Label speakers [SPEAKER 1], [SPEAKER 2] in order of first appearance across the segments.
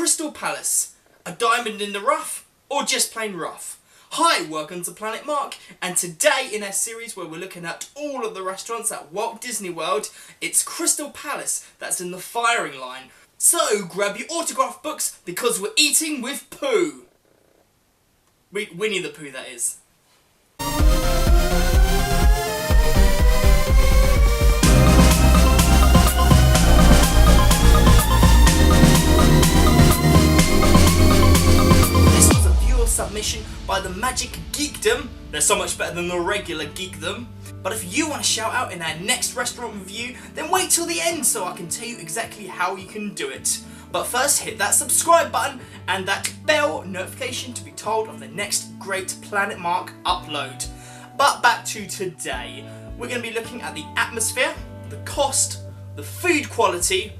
[SPEAKER 1] Crystal Palace, a diamond in the rough, or just plain rough? Hi, welcome to Planet Mark, and today in our series where we're looking at all of the restaurants at Walt Disney World, it's Crystal Palace that's in the firing line. So grab your autograph books because we're eating with poo. Winnie the Pooh, that is. Submission by the Magic Geekdom. They're so much better than the regular Geekdom. But if you want to shout out in our next restaurant review, then wait till the end so I can tell you exactly how you can do it. But first, hit that subscribe button and that bell notification to be told of the next great Planet Mark upload. But back to today. We're going to be looking at the atmosphere, the cost, the food quality,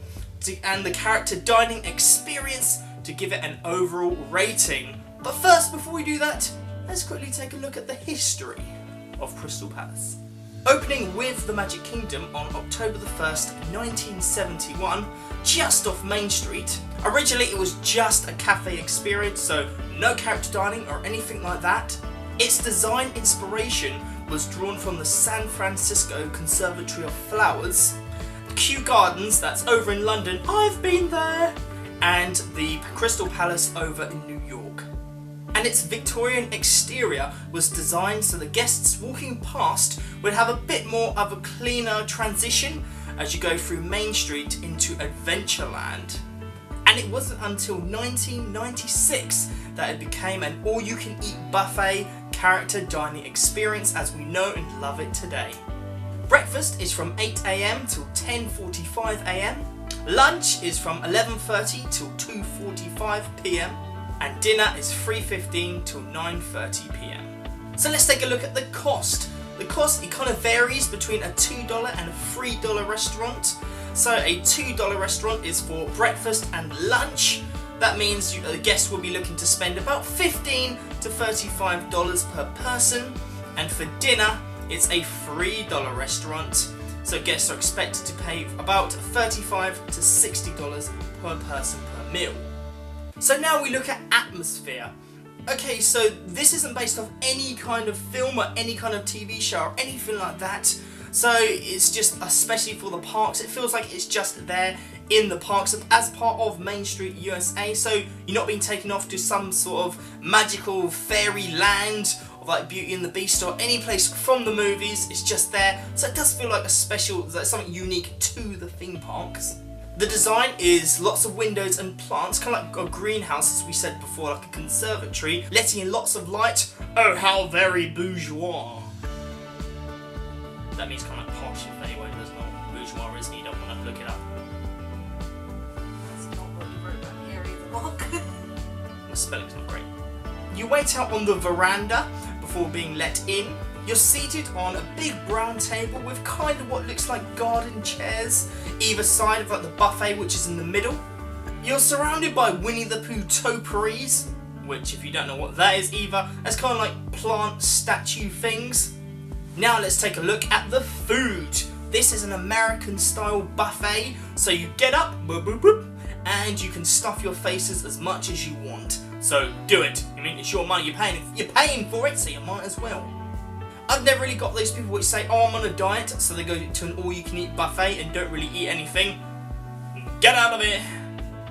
[SPEAKER 1] and the character dining experience to give it an overall rating. But first, before we do that, let's quickly take a look at the history of Crystal Palace. Opening with the Magic Kingdom on October the 1st, 1971, just off Main Street. Originally it was just a cafe experience, so no character dining or anything like that. Its design inspiration was drawn from the San Francisco Conservatory of Flowers, Kew Gardens, that's over in London, I've been there, and the Crystal Palace over in New York. And its Victorian exterior was designed so the guests walking past would have a bit more of a cleaner transition as you go through Main Street into Adventureland. And it wasn't until 1996 that it became an all-you-can-eat buffet character dining experience as we know and love it today. Breakfast is from 8 AM till 10:45 AM. Lunch is from 11:30 till 2:45 PM. And dinner is 3:15 till 9:30 PM. So let's take a look at the cost. The cost, it kind of varies between a $2 and a $3 restaurant. So a $2 restaurant is for breakfast and lunch. That means the guests will be looking to spend about $15 to $35 per person. And for dinner, it's a $3 restaurant. So guests are expected to pay about $35 to $60 per person per meal. So now we look at atmosphere. Okay, so this isn't based off any kind of film or any kind of TV show or anything like that. So it's just, especially for the parks, it feels like it's just there in the parks as part of Main Street USA. So you're not being taken off to some sort of magical fairy land of like Beauty and the Beast or any place from the movies. It's just there. So it does feel like a special, like something unique to the theme parks. The design is lots of windows and plants, kind of like a greenhouse as we said before, like a conservatory, letting in lots of light. Oh, how very bourgeois. That means kind of like posh if anyone doesn't know what bourgeois is and you don't want to look it up.
[SPEAKER 2] That's not what you wrote about here either, Mark.
[SPEAKER 1] The spelling's not great. You wait out on the veranda before being let in. You're seated on a big brown table with kind of what looks like garden chairs either side of like the buffet, which is in the middle. You're surrounded by Winnie the Pooh topiaries, which if you don't know what that is either, that's kind of like plant statue things. Now let's take a look at the food. This is an American style buffet, so you get up, boop, boop, boop, and you can stuff your faces as much as you want. So do it. I mean, it's your money, you're paying for it, so you might as well. I've never really got those people which say, oh, I'm on a diet, so they go to an all-you-can-eat buffet and don't really eat anything. Get out of it!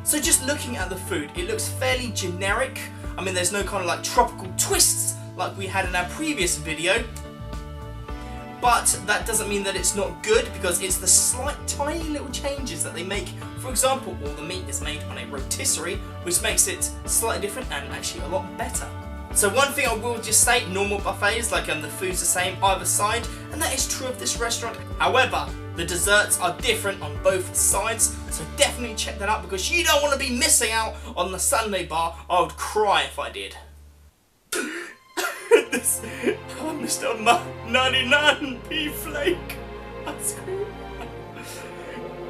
[SPEAKER 1] So just looking at the food, it looks fairly generic. I mean, there's no kind of like tropical twists like we had in our previous video. But that doesn't mean that it's not good, because it's the slight, tiny little changes that they make. For example, all the meat is made on a rotisserie, which makes it slightly different and actually a lot better. So one thing I will just say, normal buffets, like the food's the same either side, and that is true of this restaurant. However, the desserts are different on both sides, so definitely check that out because you don't want to be missing out on the sundae bar. I would cry if I did. I missed on my 99p flake. I scream.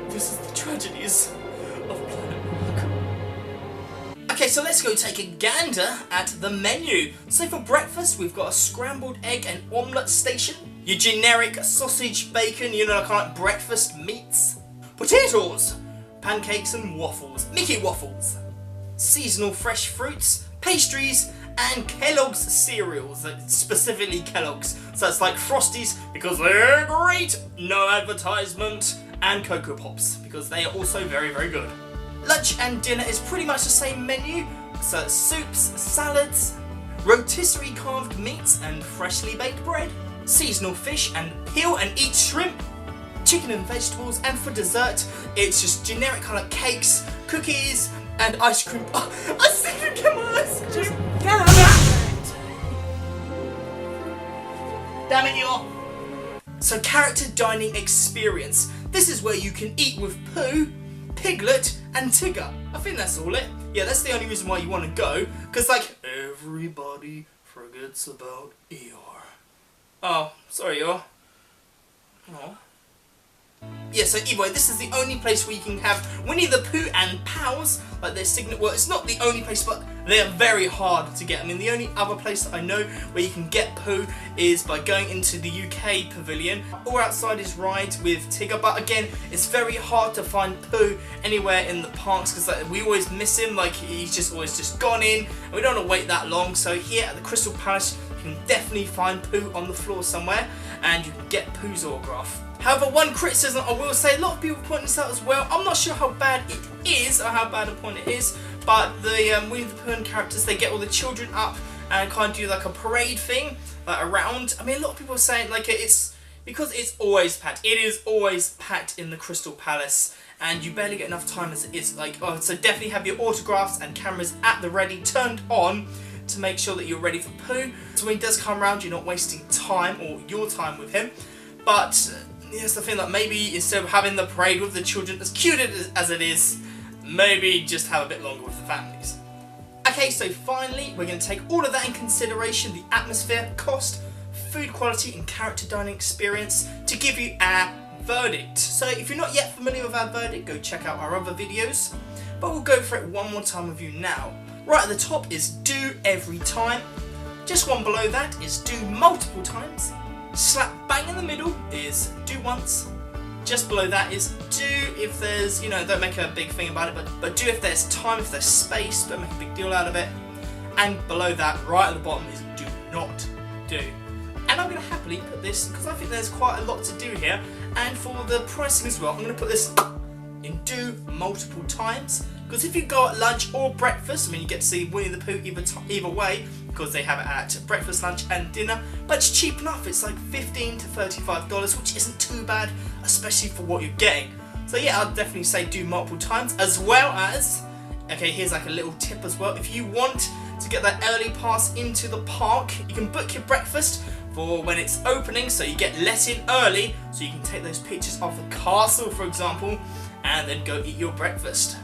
[SPEAKER 1] This is the tragedies of Planet Mark. Okay, so let's go take a gander at the menu. So for breakfast, we've got a scrambled egg and omelette station. Your generic sausage, bacon, you know, kind of like breakfast meats. Potatoes, pancakes and waffles. Mickey waffles. seasonal fresh fruits, pastries, and Kellogg's cereals, specifically Kellogg's. So it's like Frosties because they're great, no advertisement, and Cocoa Pops because they are also very, very good. Lunch and dinner is pretty much the same menu, so it's soups, salads, rotisserie carved meats, and freshly baked bread, seasonal fish and peel and eat shrimp, chicken and vegetables, and for dessert it's just generic kind of cakes, cookies, and ice cream. Oh, I see you, come on, ice cream.
[SPEAKER 2] Get over it!
[SPEAKER 1] Damn it, you're. So character dining experience. This is where you can eat with Pooh, Piglet, and Tigger. I think that's all it. Yeah, that's the only reason why you want to go, because like everybody forgets about Eeyore. Oh, sorry, Eeyore. Oh. Yeah, so anyway, this is the only place where you can have Winnie the Pooh and pals, like their signature. Well, it's not the only place, but they are very hard to get. I mean, the only other place that I know where you can get Pooh is by going into the UK pavilion or outside his ride with Tigger. But again, it's very hard to find Pooh anywhere in the parks because like, we always miss him. Like he's just always just gone in, and we don't want to wait that long. So here at the Crystal Palace, you can definitely find Pooh on the floor somewhere, and you can get Pooh's autograph. However, one criticism I will say, a lot of people point this out as well. I'm not sure how bad it is or how bad a point it is, but the Winnie the Pooh characters, they get all the children up and kind of do like a parade thing like around. I mean, a lot of people are saying like it's because it's always packed. It is always packed in the Crystal Palace, and you barely get enough time as it is. Like, oh, so definitely have your autographs and cameras at the ready, turned on, to make sure that you're ready for Pooh. So when he does come around, you're not wasting time or your time with him. But here's the thing, that maybe instead of having the parade with the children, as cute as it is, maybe just have a bit longer with the families. Okay, so finally, we're going to take all of that in consideration, the atmosphere, cost, food quality, and character dining experience, to give you our verdict. So if you're not yet familiar with our verdict, go check out our other videos, but we'll go for it one more time with you now. Right at the top is do every time. Just one below that is do multiple times. Slap bang in the middle is do once. Just below that is do if there's, you know, don't make a big thing about it, but do if there's time, if there's space, don't make a big deal out of it. And below that, right at the bottom, is do not do. And I'm going to happily put this, because I think there's quite a lot to do here, and for the pricing as well, I'm going to put this in do multiple times. Because if you go at lunch or breakfast, I mean, you get to see Winnie the Pooh either way, because they have it at breakfast, lunch and dinner, but it's cheap enough. It's like $15 to $35, which isn't too bad, especially for what you're getting. So yeah, I'd definitely say do multiple times, as well as, okay, here's like a little tip as well. If you want to get that early pass into the park, you can book your breakfast for when it's opening, so you get let in early, so you can take those pictures of the castle, for example, and then go eat your breakfast.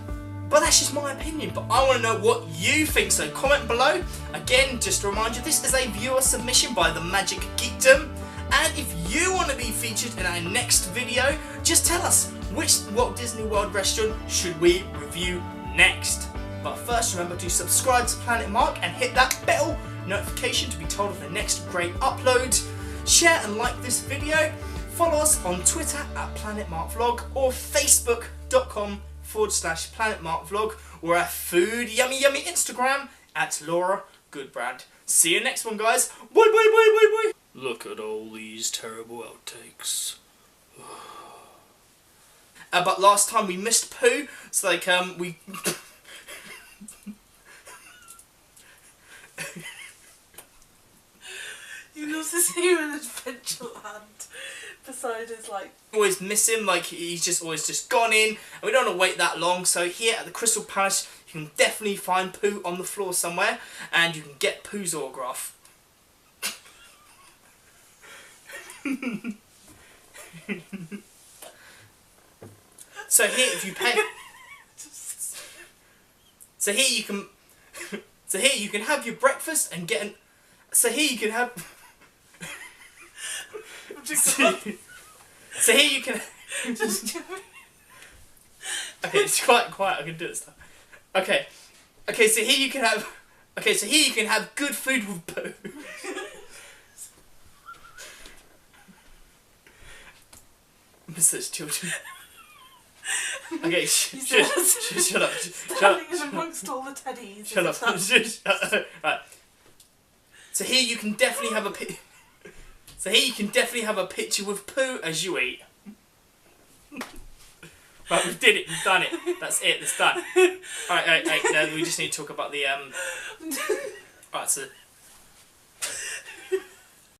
[SPEAKER 1] But that's just my opinion, but I want to know what you think, so comment below. Again, just to remind you, this is a viewer submission by the Magic Geekdom, and if you want to be featured in our next video, just tell us which Walt Disney World restaurant should we review next. But first, remember to subscribe to Planet Mark and hit that bell notification to be told of the next great upload. Share and like this video. Follow us on Twitter at PlanetMarkVlog or Facebook.com/PlanetMarkVlog, or our food yummy Instagram at Laura Goodbrand. See you next one, guys. Bye bye bye bye bye. Look at all these terrible outtakes. But last time we missed Pooh. It's like we.
[SPEAKER 2] You love to see him in Adventureland beside his like.
[SPEAKER 1] Always miss him, like he's just always just gone in, and we don't want to wait that long. So here at the Crystal Palace, you can definitely find Pooh on the floor somewhere, and you can get Pooh's autograph. So here, if you pay, so here you can, so here you can have your breakfast and get an. So here you can have. So here you can. Okay, it's quite quiet. I can do it stuff. Okay, so here you can have. Okay, so here you can have good food with Pooh. Such children. Okay, shut up.
[SPEAKER 2] Standing in amongst all the teddies.
[SPEAKER 1] Shut up. Right. So here you can definitely have a picture with poo as you eat. Right, we did it. We've done it. That's it. It's done. Alright, we just need to talk about the Alright, so